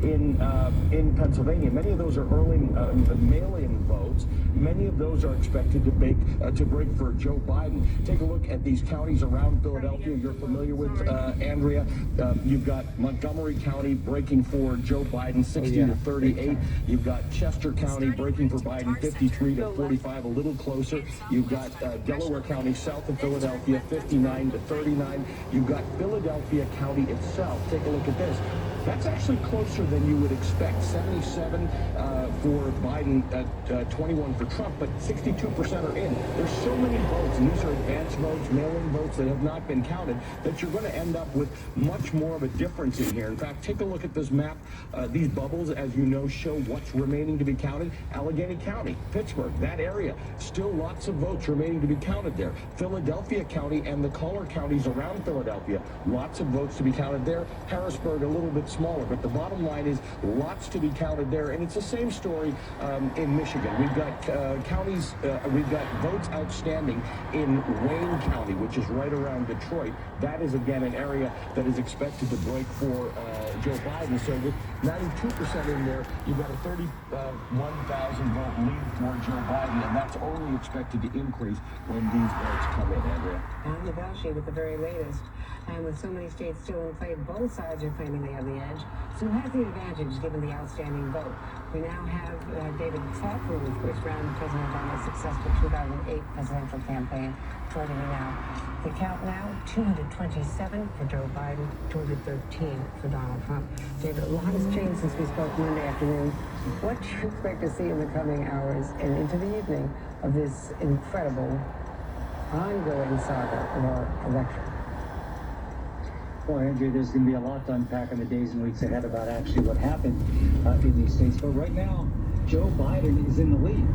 in Pennsylvania. Many of those are early mail-in votes. Many of those are expected to break for Joe Biden. Take a look at these counties around Philadelphia. You're familiar with, Andrea. You've got Montgomery County breaking for Joe Biden, 60 to 38. You've got Chester County breaking for Biden, 53 to 45, a little closer. You've got Delaware County, south of Philadelphia, 59 to 39. You've got Philadelphia County itself. Take a look at this. That's actually closer than you would expect. 77 for Biden, 21 for Trump, but 62% are in. There's so many votes, and these are advanced votes, mail-in votes that have not been counted, that you're going to end up with much more of a difference in here. In fact, take a look at this map. These bubbles, as you know, show what's remaining to be counted. Allegheny County, Pittsburgh, that area, still lots of votes remaining to be counted there. Philadelphia County and the collar counties around Philadelphia, lots of votes to be counted there. Harrisburg, a little bit smaller, but the bottom line is lots to be counted there, and it's the same story in Michigan. We've got we've got votes outstanding in Wayne County, which is right around Detroit. That is, again, an area that is expected to break for Joe Biden. So with 92% in there, you've got a 31,000 vote lead for Joe Biden, and that's only expected to increase when these votes come in, Andrea. On the Baushi with the very latest. And with so many states still in play, both sides are claiming they have the edge. So who has the advantage given the outstanding vote? We now have David Plouffe, who was first round of President Obama's successful 2008 presidential campaign, joining me now. The count now, 227 for Joe Biden, 213 for Donald Trump. David, a lot has changed since we spoke Monday afternoon. What do you expect to see in the coming hours and into the evening of this incredible, ongoing saga of our election? Well, Andrea, there's going to be a lot to unpack in the days and weeks ahead about actually what happened in these states. But right now, Joe Biden is in the lead.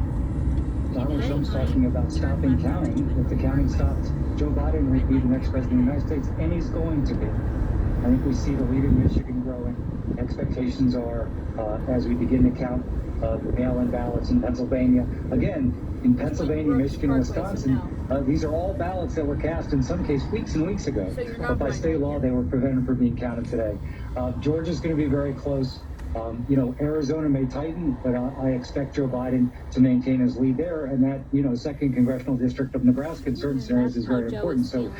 Donald Trump's talking about stopping counting. If the counting stopped, Joe Biden would be the next president of the United States, and he's going to be. I think we see the lead in Michigan growing. Expectations are, as we begin to count the mail-in ballots in Pennsylvania. Again, in Pennsylvania, Michigan, and Wisconsin, these are all ballots that were cast in some case weeks and weeks ago. But by state law, they were prevented from being counted today. Georgia's going to be very close. Arizona may tighten, but I expect Joe Biden to maintain his lead there. And that, second congressional district of Nebraska in certain scenarios is very important. So,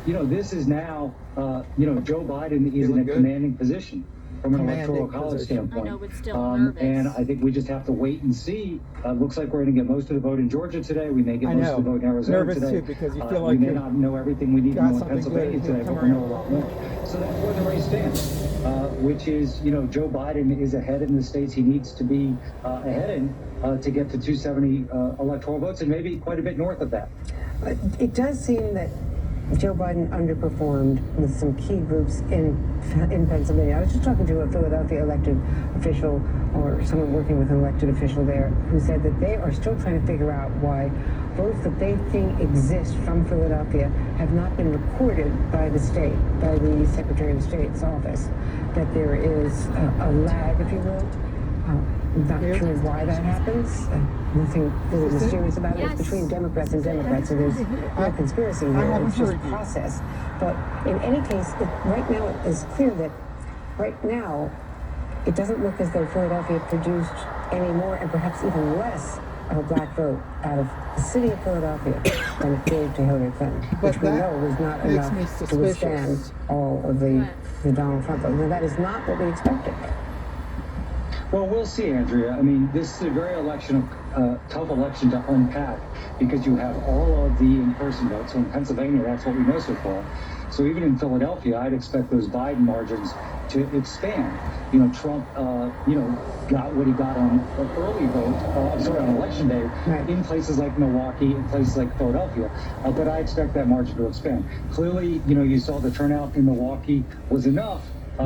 this is now, Joe Biden is in a commanding position from an electoral college standpoint. I know, but still nervous. And I think we just have to wait and see. Looks like we're going to get most of the vote in Georgia today. We may get most of the vote in Arizona nervous today. Too, because you feel we like may not know everything we need to know in something Pennsylvania today, but we know a lot more. So that's where the race stands, which is, Joe Biden is ahead in the states he needs to be ahead in to get to 270 electoral votes, and maybe quite a bit north of that. It does seem that Joe Biden underperformed with some key groups in Pennsylvania. I was just talking to a Philadelphia elected official, or someone working with an elected official there, who said that they are still trying to figure out why votes that they think exist from Philadelphia have not been recorded by the state, by the Secretary of State's office. That there is a lag, if you will. I'm not sure why that happens. Nothing really mysterious about it. It's between Democrats and Democrats, so there's no conspiracy here. It's just process. But in any case, right now it's clear that right now it doesn't look as though Philadelphia produced any more, and perhaps even less, of a black vote out of the city of Philadelphia than it gave to Hillary Clinton, which we know was not enough to withstand all of the Donald Trump vote. Now, that is not what we expected. Well, we'll see, Andrea. I mean, this is a very tough election to unpack because you have all of the in-person votes. So in Pennsylvania, that's what we know so far. So even in Philadelphia, I'd expect those Biden margins to expand. Trump, got what he got on early vote, on election day, in places like Milwaukee, in places like Philadelphia. But I expect that margin to expand. Clearly, you saw the turnout in Milwaukee was enough.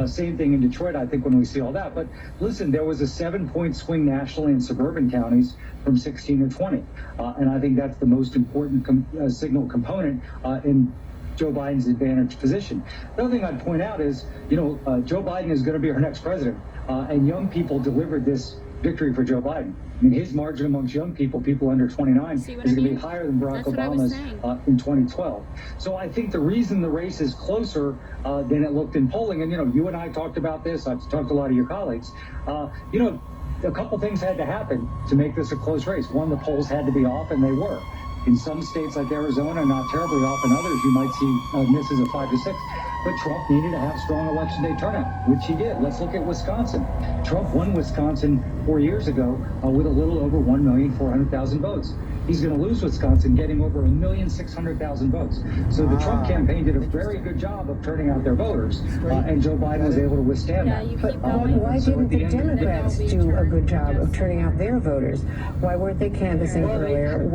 Same thing in Detroit, I think, when we see all that. But listen, there was a 7-point swing nationally in suburban counties from 16 to 20. And I think that's the most important signal component in Joe Biden's advantage position. The other thing I'd point out is, Joe Biden is going to be our next president. And young people delivered this victory for Joe Biden. I mean, his margin amongst young people, people under 29, is See going what I to be mean? higher than Barack That's what I was Obama's saying. in 2012. So I think the reason the race is closer than it looked in polling, and you and I talked about this. I've talked to a lot of your colleagues. A couple things had to happen to make this a close race. One, the polls had to be off, and they were. In some states like Arizona, not terribly off. In others, you might see misses of 5 to 6. But Trump needed to have strong election day turnout, which he did. Let's look at Wisconsin. Trump won Wisconsin 4 years ago with a little over 1,400,000 votes. He's going to lose Wisconsin, getting over 1,600,000 votes. So the Trump campaign did a very good job of turning out their voters, and Joe Biden was able to withstand Yeah, that. you But keep going. why So didn't at the the end of the day, Democrats do a good job of turning out their voters? Why weren't they canvassing Well, earlier?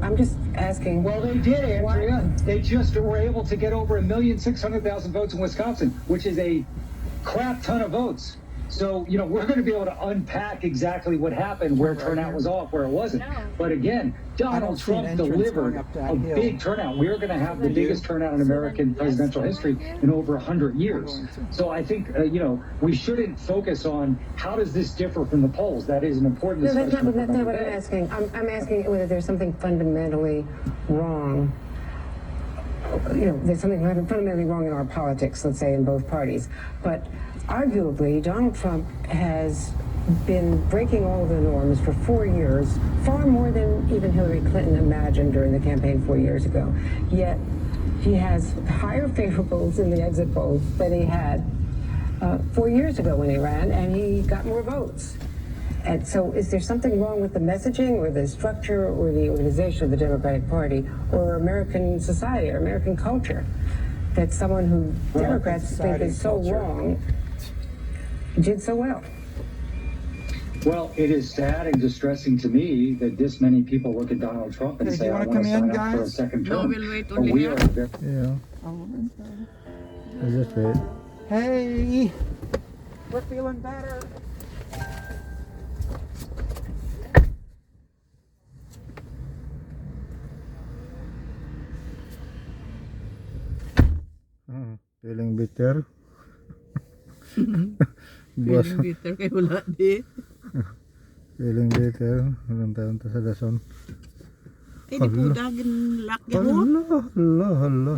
I'm just asking. Well, they did, Andrea. They just were able to get over 1,600,000 votes in Wisconsin, which is a crap ton of votes. So, we're going to be able to unpack exactly what happened, where turnout was off, where it wasn't. No. But again, Donald see an Trump entrance delivered going up that a hill. big turnout. We're going to have the biggest turnout in American presidential history in over 100 years. So I think, we shouldn't focus on how does this differ from the polls. That is an important No, that's discussion. not for what another I'm day. asking. I'm asking whether there's something fundamentally wrong. There's something fundamentally wrong in our politics, let's say, in both parties. But arguably, Donald Trump has been breaking all the norms for 4 years, far more than even Hillary Clinton imagined during the campaign 4 years ago. Yet he has higher favorables in the exit polls than he had 4 years ago when he ran, and he got more votes. And so is there something wrong with the messaging or the structure or the organization of the Democratic Party or American society or American culture that someone who Democrats think society is so and culture. wrong did so well? Well, it is sad and distressing to me that this many people look at Donald Trump and Hey, do say, you I wanna want to come in, sign up for a guys? second No, term. we'll wait But only we here. are very Yeah. Just wait. Hey, we're feeling better. Feeling bitter. Boss, Feeling bitter kay wala di. feeling bitter. Walang taon to sa dason. Kay di po dagin laki mo. Hala, hala, hala.